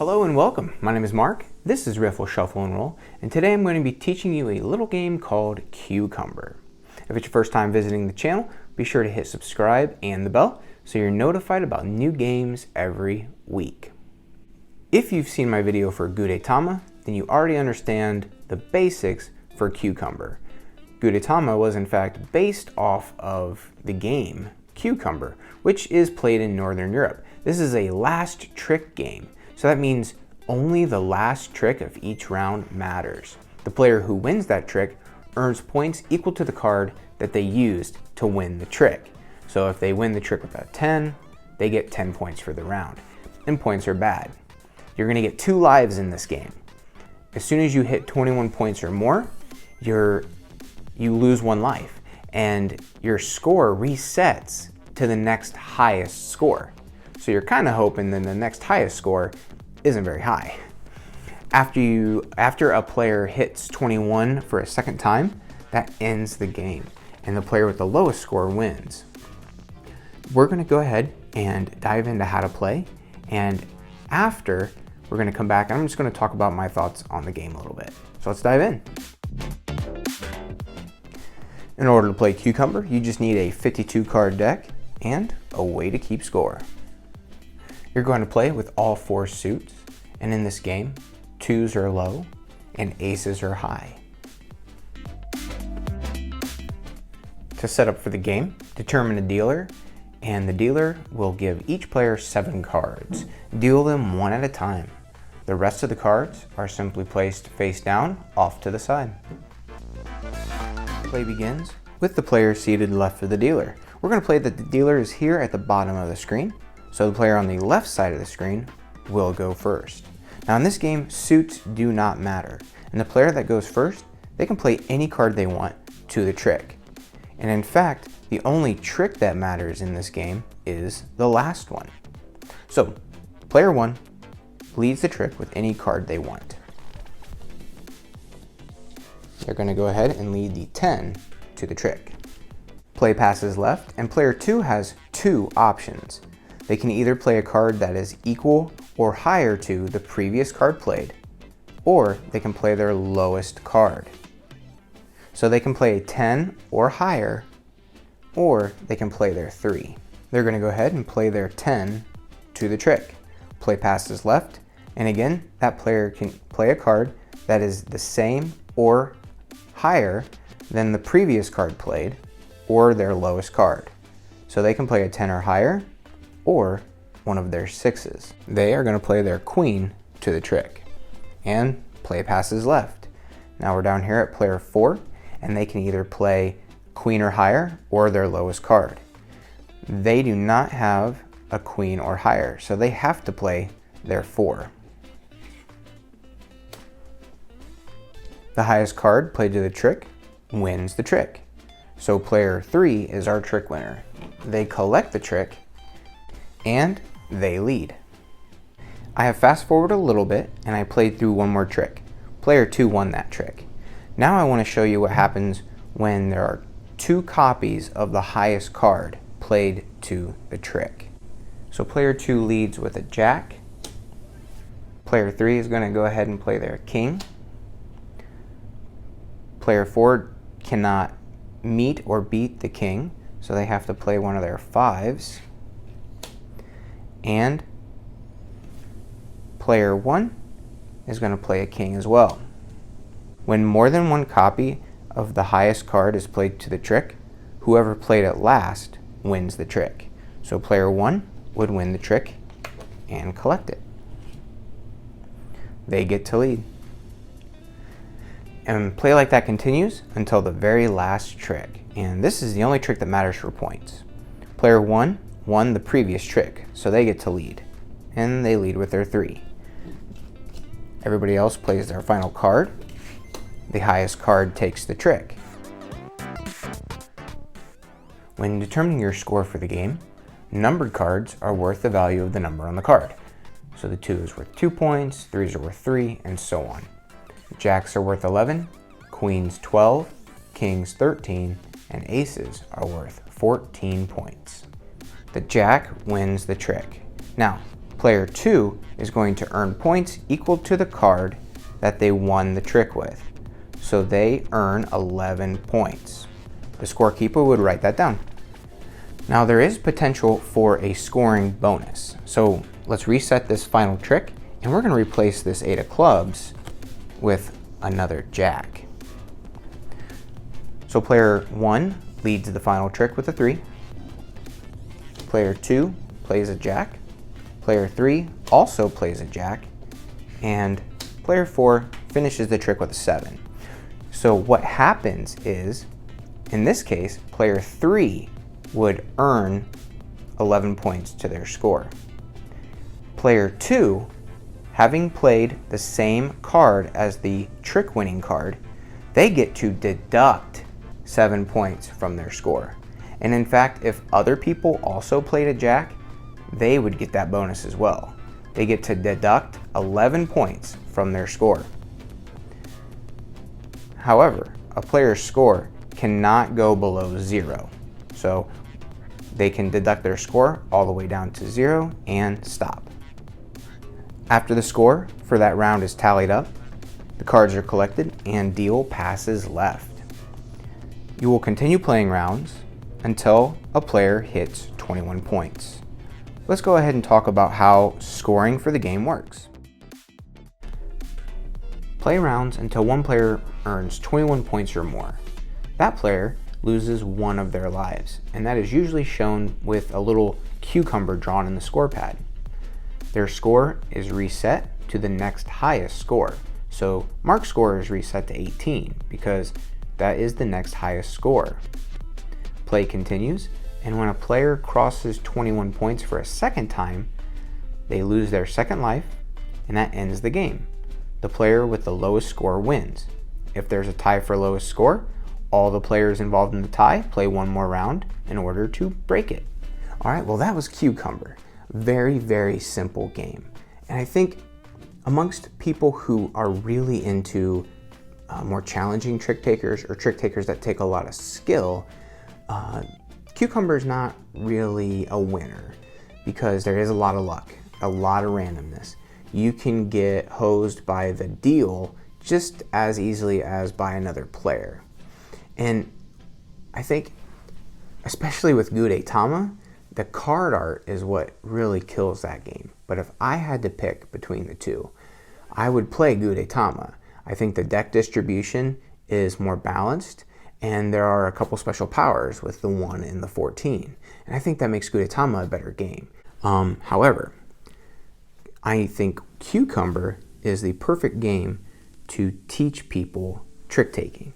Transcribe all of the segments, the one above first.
Hello and welcome. My name is Mark. This is Riffle Shuffle and Roll, and today I'm going to be teaching you a little game called Cucumber. If it's your first time visiting the channel, be sure to hit subscribe and the bell so you're notified about new games every week. If you've seen my video for Gudetama, then you already understand the basics for Cucumber. Gudetama was in fact based off of the game Cucumber, which is played in Northern Europe. This is a last trick game, so that means only the last trick of each round matters. The player who wins that trick earns points equal to the card that they used to win the trick. So if they win the trick with a 10, they get 10 points for the round. And points are bad. You're going to get 2 lives in this game. As soon as you hit 21 points or more, you lose 1 life, and your score resets to the next highest score. So you're kind of hoping that the next highest score isn't very high. After a player hits 21 for a second time, that ends the game, and the player with the lowest score wins. We're going to go ahead and dive into how to play, and after, we're going to come back and I'm just going to talk about my thoughts on the game a little bit. So let's dive in. In order to play Cucumber, you just need a 52 card deck and a way to keep score. You're going to play with all 4 suits, and in this game, 2s are low and aces are high. To set up for the game, determine a dealer, and the dealer will give each player 7 cards. Deal them one at a time. The rest of the cards are simply placed face down off to the side. Play begins with the player seated left of the dealer. We're going to play that the dealer is here at the bottom of the screen, so the player on the left side of the screen will go first. Now in this game, suits do not matter, and the player that goes first, they can play any card they want to the trick. And in fact, the only trick that matters in this game is the last one. So, player 1 leads the trick with any card they want. They're going to go ahead and lead the 10 to the trick. Play passes left, and player 2 has 2 options. They can either play a card that is equal or higher to the previous card played, or they can play their lowest card. So they can play a 10 or higher, or they can play their 3. They're going to go ahead and play their 10 to the trick. Play passes left, and again, that player can play a card that is the same or higher than the previous card played, or their lowest card. So they can play a 10 or higher, or one of their 6s. They are going to play their queen to the trick, and play passes left. Now we're down here at player 4, and they can either play queen or higher, or their lowest card. They do not have a queen or higher, so they have to play their 4. The highest card played to the trick wins the trick. So player 3 is our trick winner. They collect the trick and they lead. I have fast forwarded a little bit and I played through one more trick. Player 2 won that trick. Now I want to show you what happens when there are 2 copies of the highest card played to the trick. So player 2 leads with a jack. Player 3 is going to go ahead and play their king. Player 4 cannot meet or beat the king, so they have to play one of their 5s. And player 1 is going to play a king as well. When more than one copy of the highest card is played to the trick, whoever played it last wins the trick. So player 1 would win the trick and collect it. They get to lead. And play like that continues until the very last trick. And this is the only trick that matters for points. Player 1 won the previous trick, so they get to lead. And they lead with their 3. Everybody else plays their final card. The highest card takes the trick. When determining your score for the game, numbered cards are worth the value of the number on the card. So the 2 is worth 2 points, 3s are worth 3, and so on. Jacks are worth 11, queens 12, kings 13, and aces are worth 14 points. The jack wins the trick. Now, Player 2 is going to earn points equal to the card that they won the trick with. So they earn 11 points. The scorekeeper would write that down. Now there is potential for a scoring bonus. So let's reset this final trick, and we're going to replace this 8 of clubs with another jack. So player 1 leads the final trick with a 3. Player 2 plays a jack. Player 3 also plays a jack. And player 4 finishes the trick with a 7. So what happens is, in this case, player 3 would earn 11 points to their score. Player 2, having played the same card as the trick winning card, they get to deduct 7 points from their score. And in fact, if other people also played a jack, they would get that bonus as well. They get to deduct 11 points from their score. However, a player's score cannot go below 0. So they can deduct their score all the way down to 0 and stop. After the score for that round is tallied up, the cards are collected and deal passes left. You will continue playing rounds until a player hits 21 points. Let's go ahead and talk about how scoring for the game works. Play rounds until one player earns 21 points or more. That player loses one of their lives, and that is usually shown with a little cucumber drawn in the score pad. Their score is reset to the next highest score. So Mark's score is reset to 18 because that is the next highest score. Play continues, and when a player crosses 21 points for a second time, they lose their second life, and that ends the game. The player with the lowest score wins. If there's a tie for lowest score, all the players involved in the tie play one more round in order to break it. All right, well that was Cucumber. Very, very simple game. And I think amongst people who are really into more challenging trick takers or trick takers that take a lot of skill, Cucumber is not really a winner because there is a lot of luck, a lot of randomness. You can get hosed by the deal just as easily as by another player. And I think, especially with Gudetama, the card art is what really kills that game. But if I had to pick between the two, I would play Gudetama. I think the deck distribution is more balanced, and there are a couple special powers with the 1 and the 14. And I think that makes Gudetama a better game. However, I think Cucumber is the perfect game to teach people trick taking.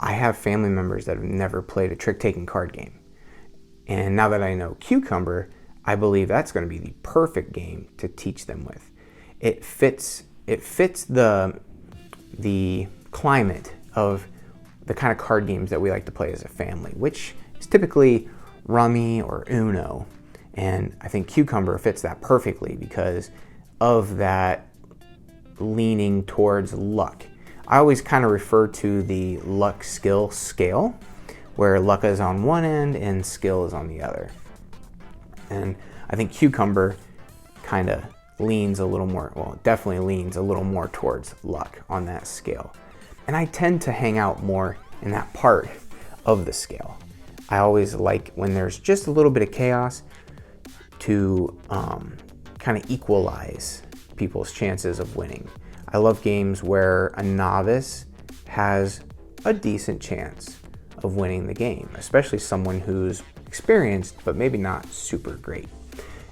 I have family members that have never played a trick taking card game. And now that I know Cucumber, I believe that's going to be the perfect game to teach them with. It fits the climate of the kind of card games that we like to play as a family, which is typically Rummy or Uno. And I think Cucumber fits that perfectly because of that leaning towards luck. I always kind of refer to the luck skill scale, where luck is on one end and skill is on the other. And I think Cucumber kind of leans a little more, well, definitely leans a little more towards luck on that scale. And I tend to hang out more in that part of the scale. I always like when there's just a little bit of chaos to kind of equalize people's chances of winning. I love games where a novice has a decent chance of winning the game, especially someone who's experienced but maybe not super great.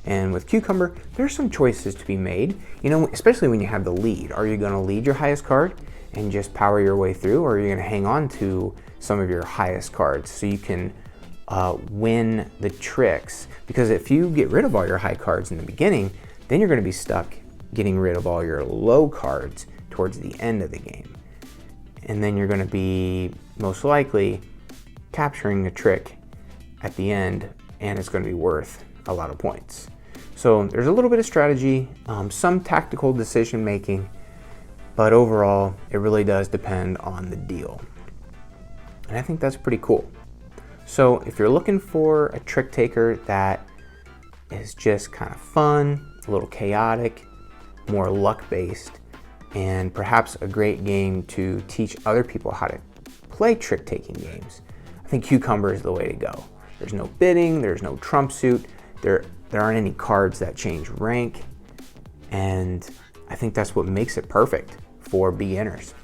And with Cucumber, there's some choices to be made, especially when you have the lead. Are you going to lead your highest card and just power your way through, or are you going to hang on to some of your highest cards so you can win the tricks? Because if you get rid of all your high cards in the beginning, then you're going to be stuck getting rid of all your low cards towards the end of the game. And then you're going to be most likely capturing a trick at the end, and it's going to be worth a lot of points. So there's a little bit of strategy, some tactical decision making, but overall it really does depend on the deal. And I think that's pretty cool. So if you're looking for a trick taker that is just kind of fun a little chaotic, more luck-based, and perhaps a great game to teach other people how to play trick-taking games. I think Cucumber is the way to go. There's no bidding, there's no trump suit, there aren't any cards that change rank, and I think that's what makes it perfect for beginners.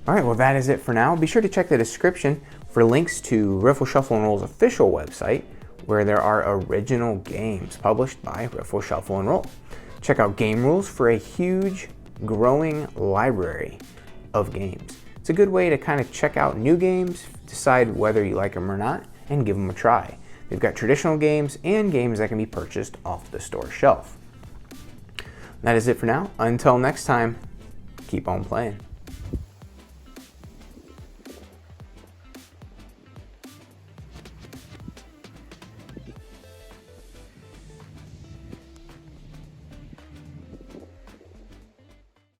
All right, well, that is it for now. Be sure to check the description for links to Riffle Shuffle and Roll's official website, where there are original games published by Riffle Shuffle and Roll. Check out Game Rules for a huge, growing library of games. It's a good way to kind of check out new games, decide whether you like them or not, and give them a try. They've got traditional games and games that can be purchased off the store shelf. That is it for now. Until next time, keep on playing.